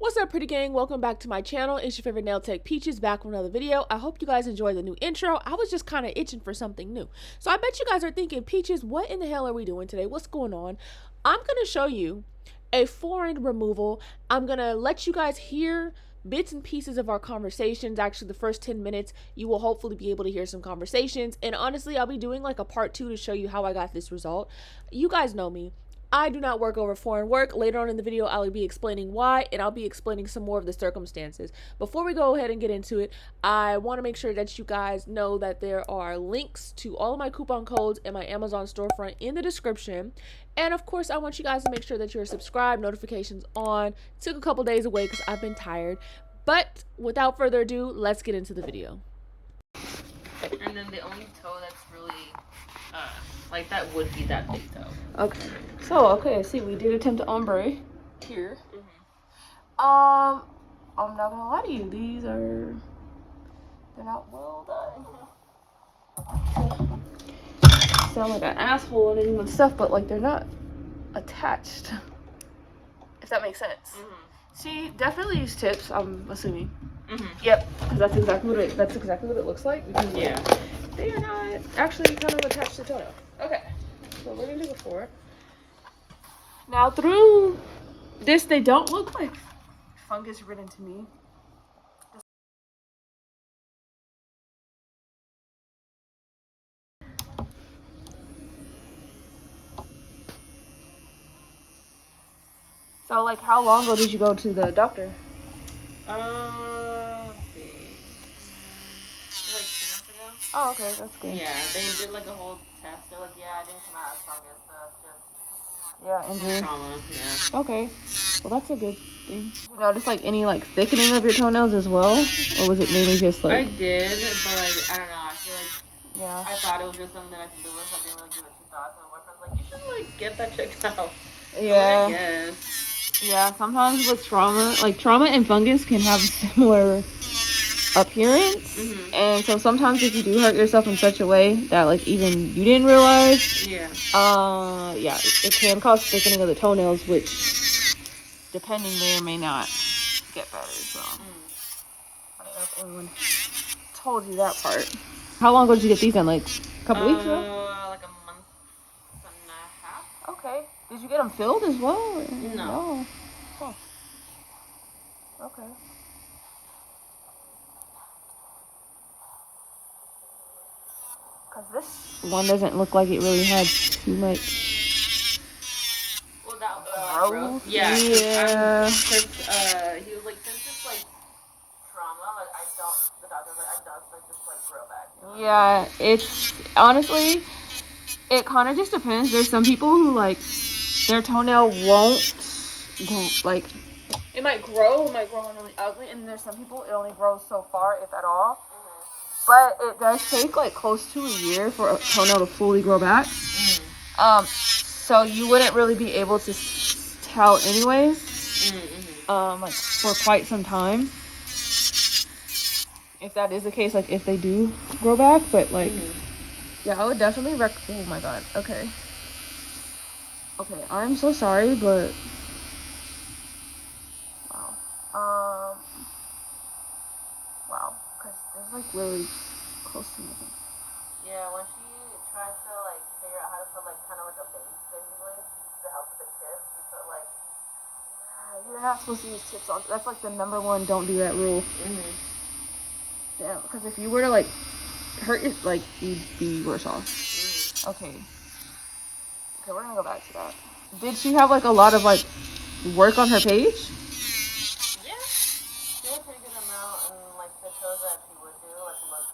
What's up, pretty gang? Welcome back to my channel. It's your favorite nail tech Peaches, back with another video. I hope you guys enjoyed the new intro. I was just kind of itching for something new. So I bet you guys are thinking, Peaches, what in the hell are we doing today? What's going on? I'm going to show you a foreign removal. I'm going to let you guys hear bits and pieces of our conversations. Actually, the first 10 minutes, you will hopefully be able to hear some conversations. And honestly, I'll be doing like a part 2 to show you how I got this result. You guys know me. I do not work over foreign work. Later on in the video, I'll be explaining why, and I'll be explaining some more of the circumstances. Before we go ahead and get into it, I want to make sure that you guys know that there are links to all of my coupon codes and my Amazon storefront in the description. And of course, I want you guys to make sure that you're subscribed, notifications on. Took a couple days away because I've been tired. But without further ado, let's get into the video. And then the only toe that's really like that would be that big toe. Okay. So, okay, see, we did attempt to ombre here. I'm not gonna lie to you, they're not well done. Sound like an asshole and even stuff, but like they're not attached. If that makes sense. She definitely used tips, I'm assuming. Yep, because that's exactly what it looks like. Because they are not actually kind of attached to toenail. Okay, so we're gonna do before. Now through this, they don't look like fungus ridden to me. So like, how long ago did you go to the doctor? Let's see. Like 2 months ago. Oh, okay, that's good. Yeah, they did like a whole test. They're like, yeah, I didn't come out as fungus, so it's just Injury. trauma. Yeah. Okay, well that's a good thing. You notice like any like thickening of your toenails as well, or was it mainly just like? I did, but like I don't know. I feel like I thought it was just something I could do with something like do what she thought. So my boyfriend's like, you should like get that checked out. Yeah. I guess. Yeah, sometimes with trauma and fungus can have similar appearance. And so sometimes if you do hurt yourself in such a way that like even you didn't realize, it can cause thickening of the toenails, which depending may or may not get better. So I don't know if anyone told you that part. How long ago did you get these in? Like a couple weeks ago? Like a month and a half. Okay. Did you get them filled as well? No. Huh. Okay. Because this one doesn't look like it really had too much. Well, that growth. Yeah. Yeah. Because he was like, since it's like trauma, like the doctor's like, I don't like this like grow back. Yeah, it's honestly, it kind of just depends. There's some people who like their toenail won't grow, like it might grow really ugly, and there's some people it only grows so far, if at all. But it does take like close to a year for a toenail to fully grow back. So you wouldn't really be able to tell anyways. Like for quite some time. If that is the case, like if they do grow back, but like, yeah, I would definitely oh my god, okay. Okay, I'm so sorry, but wow, because it's like really close to nothing. Yeah, when she tried to like figure out how to put like kind of like a base basically to help with the tip, she put like. You're not supposed to use tips on. That's like the number one don't do that rule. Damn, because if you were to like hurt it, like you'd be worse off. Okay, we're gonna go back to that. Did she have like a lot of like work on her page? Yeah, she had a pretty good amount, and like the toes that she would do, like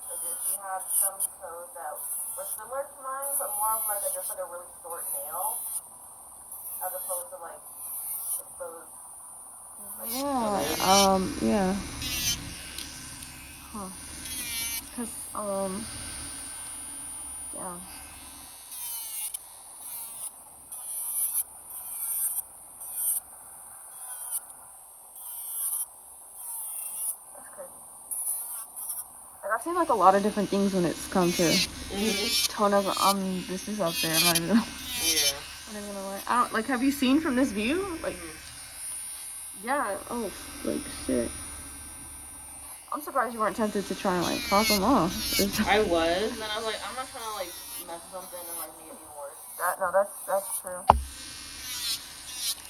she had some toes that were similar to mine, but more of like just like a really short nail, as opposed to like exposed. Like, yeah. Huh. Cause yeah. That's crazy. Like I've seen like a lot of different things when it's come to toenails. This is up there. I'm not even gonna lie. I don't like. Have you seen from this view? Like Yeah. Oh, like shit. I'm surprised you weren't tempted to try and like pop them off. I was, and then I was like, I'm not trying to like mess with something and like make it even worse. That's true.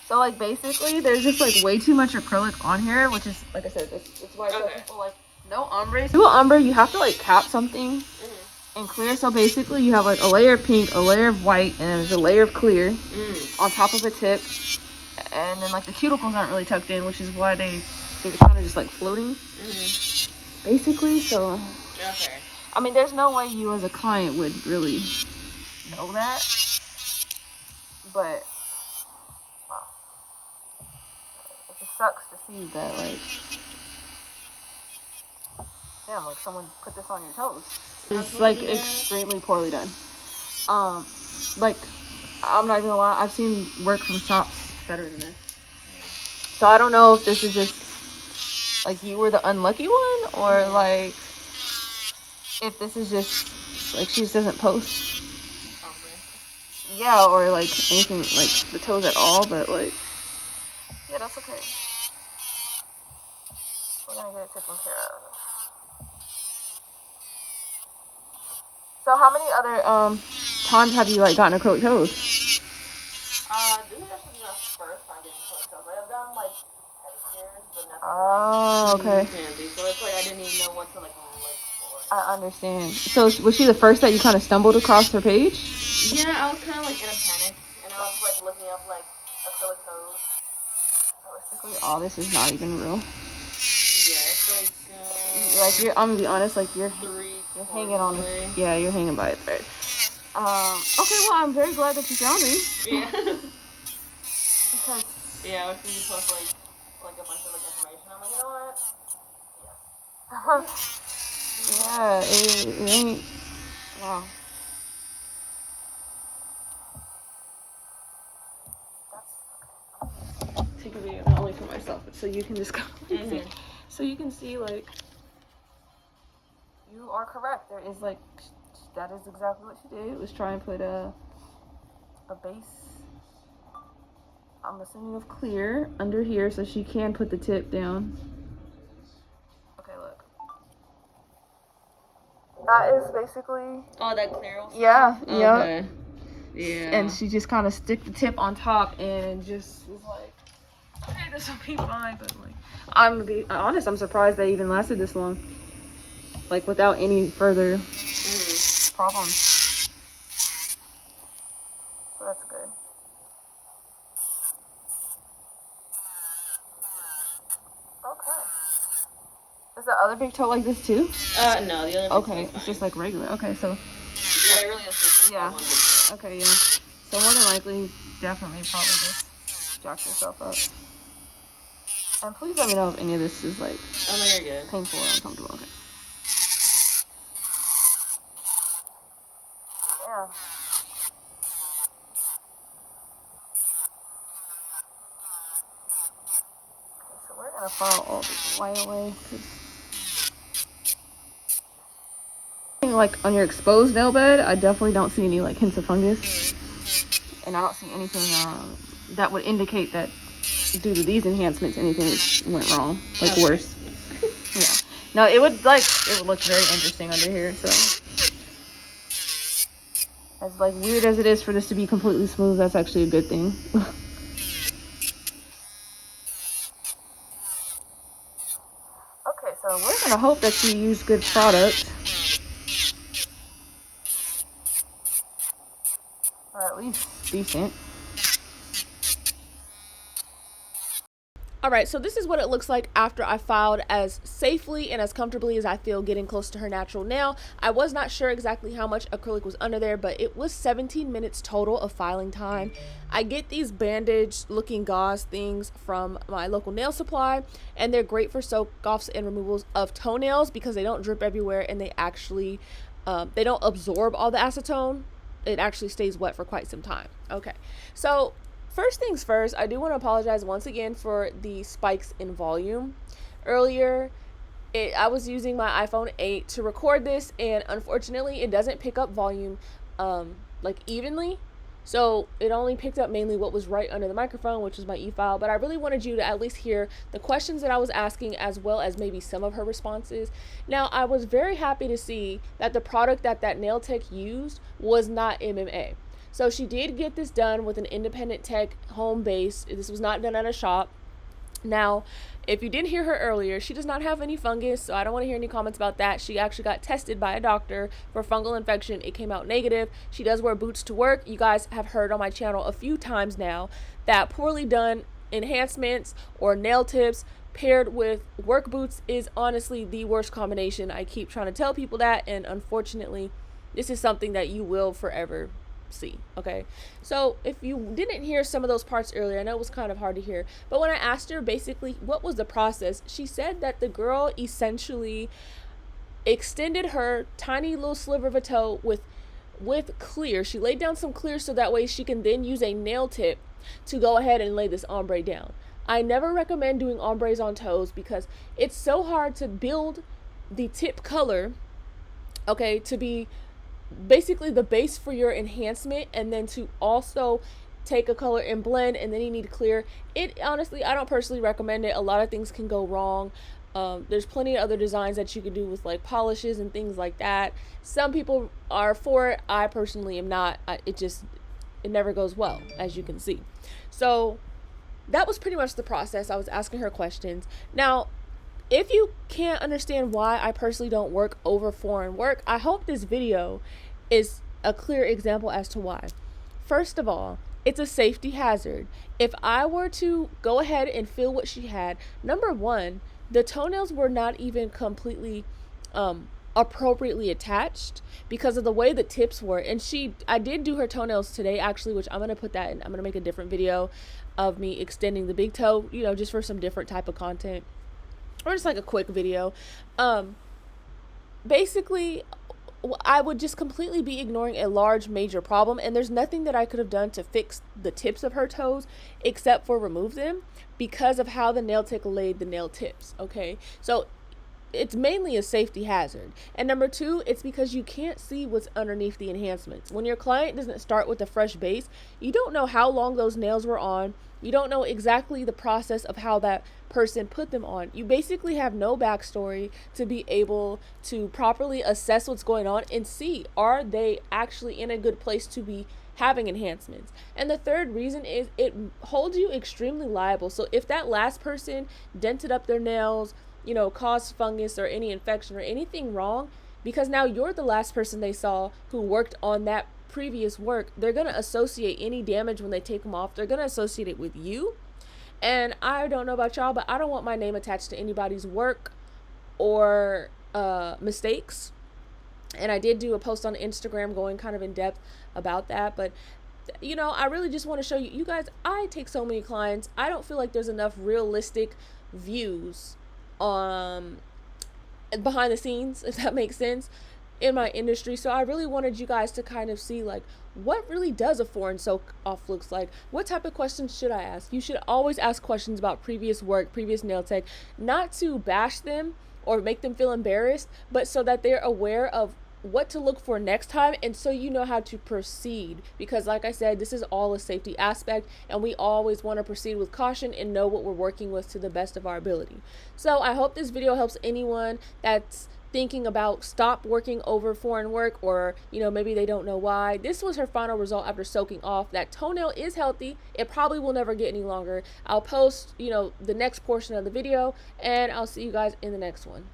So like basically, there's just like way too much acrylic on here, which is like I said, it's why I tell people like no ombre. Do an ombre, you have to like cap something in clear. So basically, you have like a layer of pink, a layer of white, and then there's a layer of clear on top of a tip, and then like the cuticles aren't really tucked in, which is why they're kind of just like floating. Basically, so I mean, there's no way you as a client would really know that, but wow, it just sucks to see that like, damn, like someone put this on your toes. It's like extremely poorly done. Like I'm not even gonna lie, I've seen work from shops better than this. So I don't know if this is just like you were the unlucky one, or like if this is just like she just doesn't post. Yeah, or like anything like the toes at all, but like yeah, that's okay. We're gonna get it taken care of. So how many other times have you like gotten acrylic toes? This is actually my first time getting acrylic toes. I've done like pedicures, but nothing. Oh, okay. Handy. So it's like I didn't even know what to like look for. I understand. So was she the first that you kind of stumbled across her page? Yeah, I was kind of like in a panic, and I was like looking up like acrylic toes. Basically, all this is not even real. Yeah, it's like you're. I'm gonna be honest. Like you're hanging on. Yeah, you're hanging by a thread. Okay, well, I'm very glad that you found me. Yeah. Because yeah, I was thinking post like a bunch of like information. I'm like, you know what? Yeah. It ain't. Wow. Take a video not only for myself, but so you can just come. So you can see like you are correct. There is like that is exactly what she did. Was try and put a base. I'm assuming of clear under here, so she can put the tip down. Okay, look. That is basically. Oh, that clear one? Yeah. Okay. Yeah. And she just kind of stick the tip on top and just was like, okay, this will be fine. But like, I'm gonna be honest, I'm surprised they even lasted this long. Like without any further problems. So that's good. Okay. Is the other big toe like this too? No, the other. Okay, it's just like regular. Okay, so. Yeah, it really is just yeah. Okay, yeah. So more than likely, definitely probably just jack yourself up. And please let me know if any of this is like you're good. Painful or uncomfortable. Okay. Yeah. Okay, so we're gonna file all this white away. Like on your exposed nail bed, I definitely don't see any like hints of fungus, and I don't see anything that would indicate that due to these enhancements anything went wrong, like worse. Yeah. No, it would look very interesting under here. So as like weird as it is for this to be completely smooth, that's actually a good thing. Okay, so we're gonna hope that you use good product. Or at least decent. Alright, so this is what it looks like after I filed as safely and as comfortably as I feel getting close to her natural nail. I was not sure exactly how much acrylic was under there, but it was 17 minutes total of filing time. I get these bandage looking gauze things from my local nail supply, and they're great for soak-offs and removals of toenails because they don't drip everywhere and they actually, they don't absorb all the acetone. It actually stays wet for quite some time. Okay, so first things first, I do want to apologize once again for the spikes in volume. Earlier, I was using my iPhone 8 to record this, and unfortunately, it doesn't pick up volume like evenly. So it only picked up mainly what was right under the microphone, which was my e-file, but I really wanted you to at least hear the questions that I was asking as well as maybe some of her responses. Now, I was very happy to see that the product that nail tech used was not MMA. So she did get this done with an independent tech home base. This was not done at a shop. Now, if you didn't hear her earlier, she does not have any fungus, so I don't want to hear any comments about that. She actually got tested by a doctor for fungal infection. It came out negative. She does wear boots to work. You guys have heard on my channel a few times now that poorly done enhancements or nail tips paired with work boots is honestly the worst combination. I keep trying to tell people that, and unfortunately, this is something that you will forever see. Okay, so if you didn't hear some of those parts earlier, I know it was kind of hard to hear, but when I asked her basically what was the process, she said that the girl essentially extended her tiny little sliver of a toe with clear. She laid down some clear so that way she can then use a nail tip to go ahead and lay this ombre down. I never recommend doing ombres on toes because it's so hard to build the tip color, okay, to be basically the base for your enhancement, and then to also take a color and blend, and then you need to clear it. Honestly, I don't personally recommend it. A lot of things can go wrong. There's plenty of other designs that you could do with like polishes and things like that. Some people are for it. I personally am not. It never goes well, as you can see. So that was pretty much the process. I was asking her questions. Now, if you can't understand why I personally don't work over foreign work, I hope this video is a clear example as to why. First of all, it's a safety hazard. If I were to go ahead and feel what she had, number one, the toenails were not even completely appropriately attached because of the way the tips were. And I did do her toenails today actually, which I'm going to put that in. I'm going to make a different video of me extending the big toe, you know, just for some different type of content, or just like a quick video. Basically, I would just completely be ignoring a large major problem, and there's nothing that I could have done to fix the tips of her toes except for remove them because of how the nail tech laid the nail tips. Okay, so it's mainly a safety hazard. And number two, it's because you can't see what's underneath the enhancements. When your client doesn't start with a fresh base, you don't know how long those nails were on. You don't know exactly the process of how that person put them on. You basically have no backstory to be able to properly assess what's going on and see, are they actually in a good place to be having enhancements. And the third reason is it holds you extremely liable. So if that last person dented up their nails, you know, caused fungus or any infection or anything wrong, because now you're the last person they saw who worked on that previous work, they're going to associate any damage when they take them off. They're going to associate it with you. And I don't know about y'all, but I don't want my name attached to anybody's work or mistakes. And I did do a post on Instagram going kind of in depth about that. But, you know, I really just want to show you guys, I take so many clients. I don't feel like there's enough realistic views behind the scenes, if that makes sense, in my industry. So I really wanted you guys to kind of see like what really does a foreign soak off looks like. What type of questions should I ask? You should always ask questions about previous work, previous nail tech, not to bash them or make them feel embarrassed, but so that they're aware of what to look for next time, and so you know how to proceed. Because like I said, this is all a safety aspect, and we always want to proceed with caution and know what we're working with to the best of our ability. So I hope this video helps anyone that's thinking about stop working over foreign work, or you know, maybe they don't know why. This was her final result after soaking off. That toenail is healthy. It probably will never get any longer. I'll post, you know, the next portion of the video, and I'll see you guys in the next one.